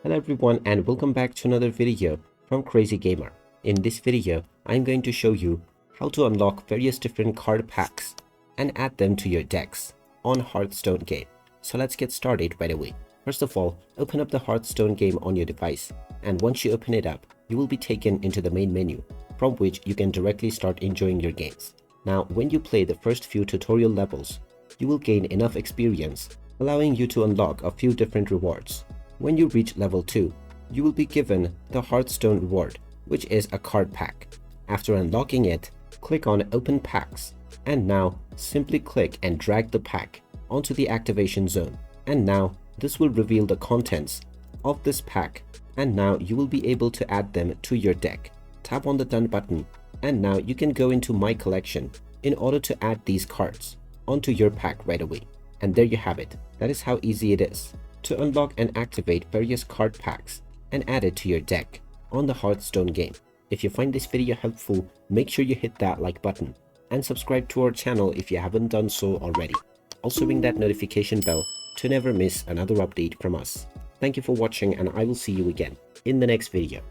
Hello everyone and welcome back to another video from Crazy Gamer. In this video, I'm going to show you how to unlock various different card packs and add them to your decks on Hearthstone game. So let's get started right away. First of all, open up the Hearthstone game on your device, and once you open it up, you will be taken into the main menu from which you can directly start enjoying your games. Now, when you play the first few tutorial levels, you will gain enough experience, allowing you to unlock a few different rewards. When you reach level 2, you will be given the Hearthstone reward, which is a card pack. After unlocking it, click on Open Packs, and now simply click and drag the pack onto the activation zone. And now this will reveal the contents of this pack, and now you will be able to add them to your deck. Tap on the Done button, and now you can go into My Collection in order to add these cards onto your pack right away. And there you have it. That is how easy it is to unlock and activate various card packs and add it to your deck on the Hearthstone game. If you find this video helpful, make sure you hit that like button and subscribe to our channel if you haven't done so already. Also ring that notification bell to never miss another update from us. Thank you for watching, and I will see you again in the next video.